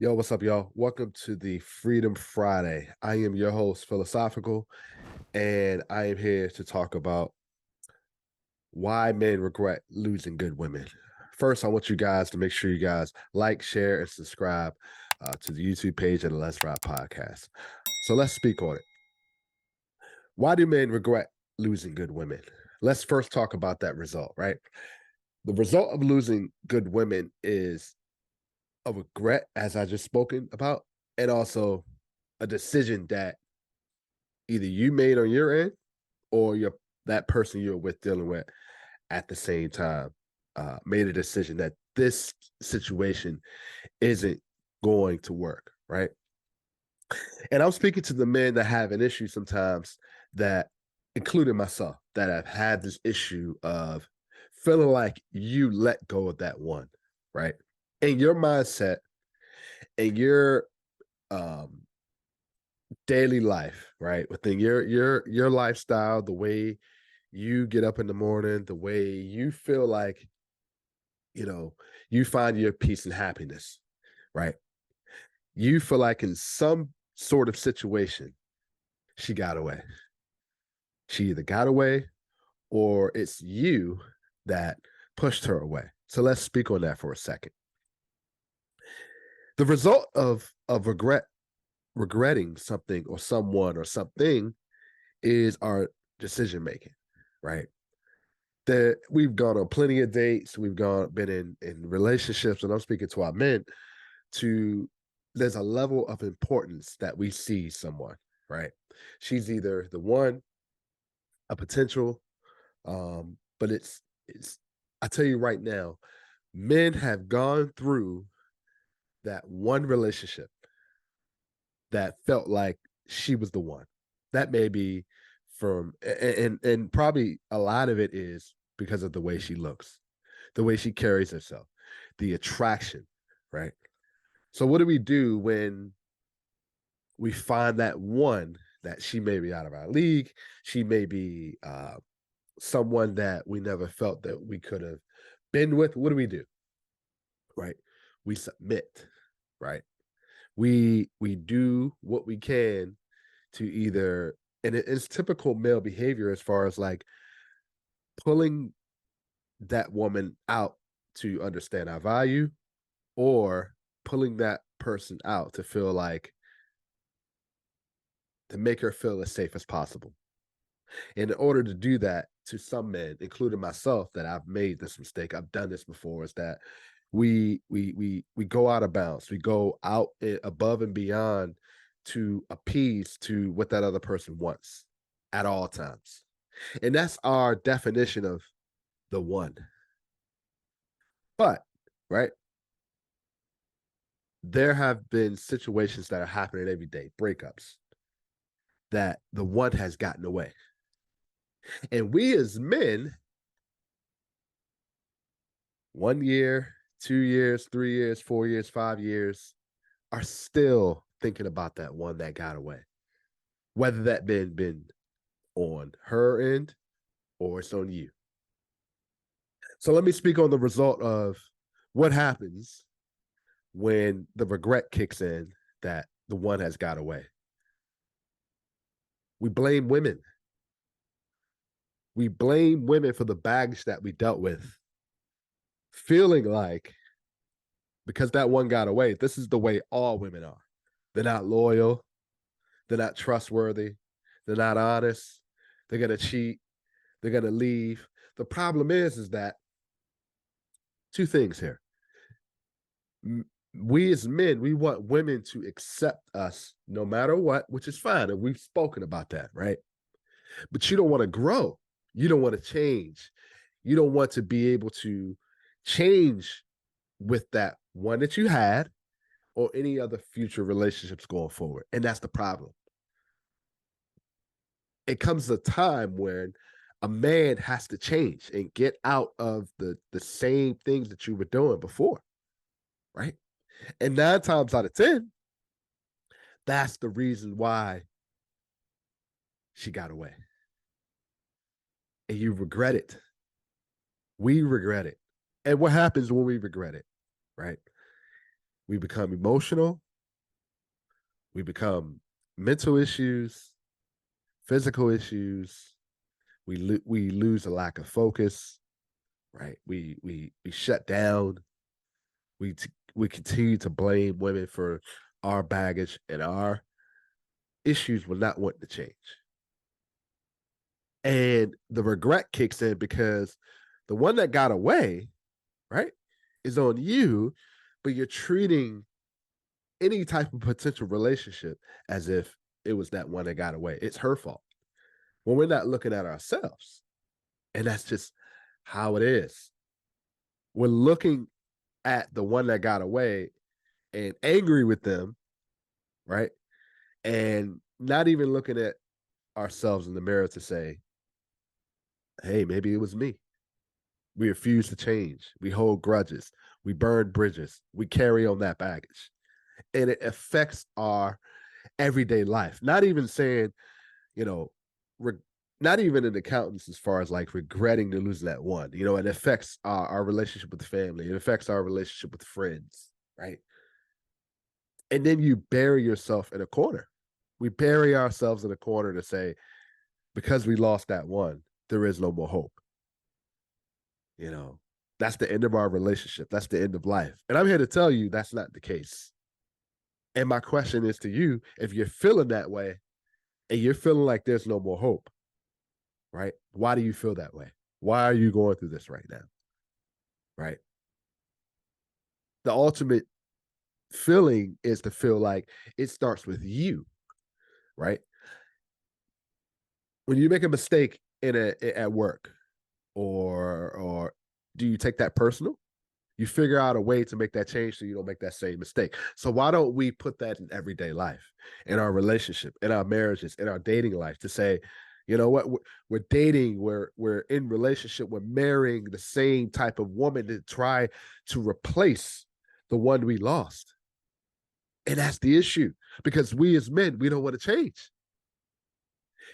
Yo, what's up, y'all? Welcome to the Freedom Friday. I am your host, Philosophical, and I am here to talk about why men regret losing good women. First, I want you guys to make sure you guys like, share, and subscribe to the YouTube page of the Let's Ride podcast. So let's speak on it. Why do men regret losing good women? Let's first talk about that result, right? The result of losing good women is a regret, as I just spoken about, and also a decision that either you made on your end or that person you're with dealing with at the same time made a decision that this situation isn't going to work, right? And I'm speaking to the men that have an issue sometimes that, including myself, that have had this issue of feeling like you let go of that one, right? In your mindset, in your um, daily life, right? Within your lifestyle, the way you get up in the morning, the way you feel like, you know, you find your peace and happiness, right? You feel like in some sort of situation, she got away. She either got away or it's you that pushed her away. So let's speak on that for a second. The result of regretting something or someone or something is our decision making, right? That we've gone on plenty of dates, been in relationships, and I'm speaking to our men. To There's a level of importance that we see someone, right? She's either the one, a potential, but it's. I tell you right now, men have gone through that one relationship that felt like she was the one. That may be from and probably a lot of it is because of the way she looks, the way she carries herself, the attraction, right? So what do we do when we find that one that she may be out of our league, she may be someone that we never felt that we could have been with? What do we do? Right? We submit, right? We do what we can to either, and it's typical male behavior as far as like pulling that woman out to understand our value, or pulling that person out to feel like, to make her feel as safe as possible. And in order to do that, to some men, including myself, that I've made this mistake, I've done this before, is that we go out of bounds, we go out above and beyond to appease to what that other person wants at all times. And that's our definition of the one. But, right, there have been situations that are happening every day, breakups, that the one has gotten away. And we as men, 1 year, 2 years, 3 years, 4 years, 5 years, are still thinking about that one that got away, whether that been on her end or it's on you. So let me speak on the result of what happens when the regret kicks in that the one has got away. We blame women. We blame women for the baggage that we dealt with, feeling like because that one got away, this is the way all women are. They're not loyal. They're not trustworthy. They're not honest. They're going to cheat. They're going to leave. The problem is that two things here. We as men, we want women to accept us no matter what, which is fine. And we've spoken about that, right? But you don't want to grow. You don't want to change. You don't want to be able to change with that one that you had or any other future relationships going forward. And that's the problem. It comes a time when a man has to change and get out of the same things that you were doing before, right? And 9 times out of 10, that's the reason why she got away. And you regret it. We regret it. And what happens when we regret it, right? We become emotional. We become mental issues, physical issues. We lose a lack of focus, right? We shut down. We continue to blame women for our baggage and our issues will not want to change. And the regret kicks in because the one that got away, right, is on you, but you're treating any type of potential relationship as if it was that one that got away. It's her fault. When we're not looking at ourselves. And that's just how it is. We're looking at the one that got away and angry with them, right? And not even looking at ourselves in the mirror to say, hey, maybe it was me. We refuse to change. We hold grudges. We burn bridges. We carry on that baggage. And it affects our everyday life. Not even saying, you know, not even in accountants as far as like regretting to lose that one. You know, it affects our relationship with the family. It affects our relationship with friends, right? And then you bury yourself in a corner. We bury ourselves in a corner to say, because we lost that one, there is no more hope. You know, that's the end of our relationship. That's the end of life. And I'm here to tell you that's not the case. And my question is to you, if you're feeling that way and you're feeling like there's no more hope, right? Why do you feel that way? Why are you going through this right now? Right? The ultimate feeling is to feel like it starts with you, right? When you make a mistake at work, or do you take that personal? You figure out a way to make that change so you don't make that same mistake. So why don't we put that in everyday life, in our relationship, in our marriages, in our dating life, to say, you know what, we're dating, we're in relationship, we're marrying the same type of woman to try to replace the one we lost. And that's the issue, because we as men, we don't want to change.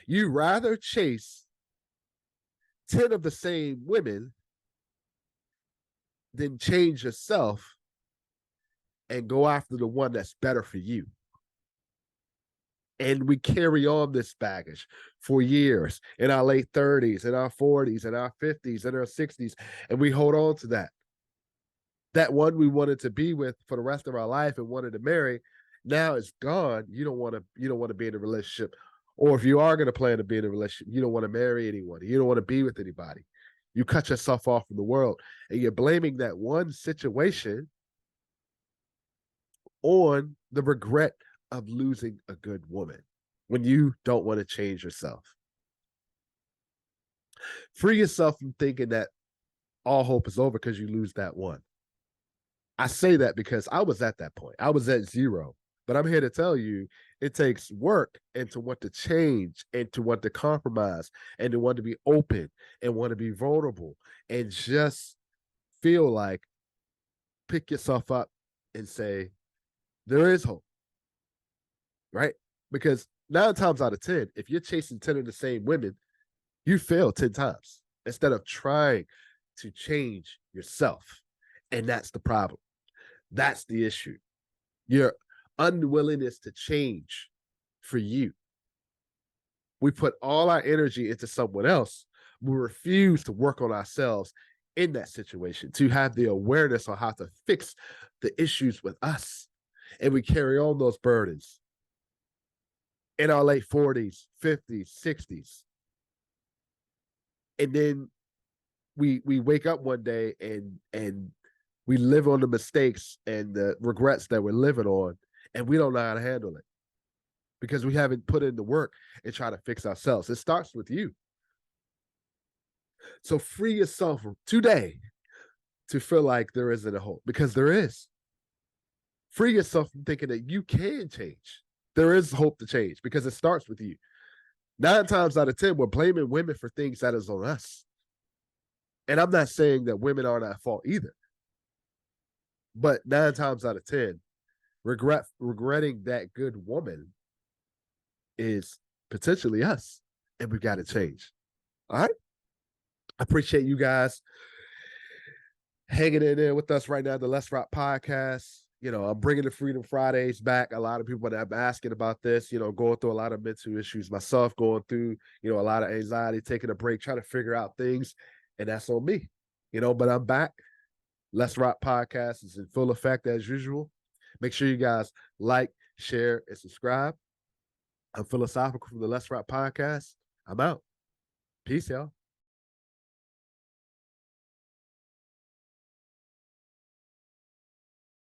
You rather chase 10 of the same women than change yourself and go after the one that's better for you. And we carry on this baggage for years in our late 30s, in our 40s, in our 50s, in our 60s, and we hold on to that. That one we wanted to be with for the rest of our life and wanted to marry, now it's gone. You don't want to be in a relationship. Or if you are going to plan to be in a relationship, you don't want to marry anyone. You don't want to be with anybody. You cut yourself off from the world, and you're blaming that one situation on the regret of losing a good woman when you don't want to change yourself. Free yourself from thinking that all hope is over because you lose that one. I say that because I was at that point. I was at zero. But I'm here to tell you, it takes work and to want to change and to want to compromise and to want to be open and want to be vulnerable and just feel like pick yourself up and say, there is hope, right? Because 9 times out of 10, if you're chasing 10 of the same women, you fail 10 times instead of trying to change yourself. And that's the problem. That's the issue. Your unwillingness to change for you. We put all our energy into someone else. We refuse to work on ourselves in that situation, to have the awareness on how to fix the issues with us. And we carry on those burdens in our late 40s, 50s, 60s. And then we wake up one day and we live on the mistakes and the regrets that we're living on, and we don't know how to handle it because we haven't put in the work and try to fix ourselves. It starts with you. So free yourself today to feel like there isn't a hope, because there is. Free yourself from thinking that you can change. There is hope to change because it starts with you. 9 times out of 10, we're blaming women for things that is on us. And I'm not saying that women aren't at fault either. But 9 times out of 10, regretting that good woman is potentially us. And we've got to change. All right. I appreciate you guys hanging in there with us right now, the Let's Rock podcast. I'm bringing the Freedom Fridays back. A lot of people that I'm asking about this, going through a lot of mental issues myself, going through, a lot of anxiety, taking a break, trying to figure out things. And that's on me, but I'm back. Let's Rock Podcast is in full effect as usual. Make sure you guys like, share, and subscribe. I'm Philosophical from the Let's Rock Podcast. I'm out. Peace, y'all.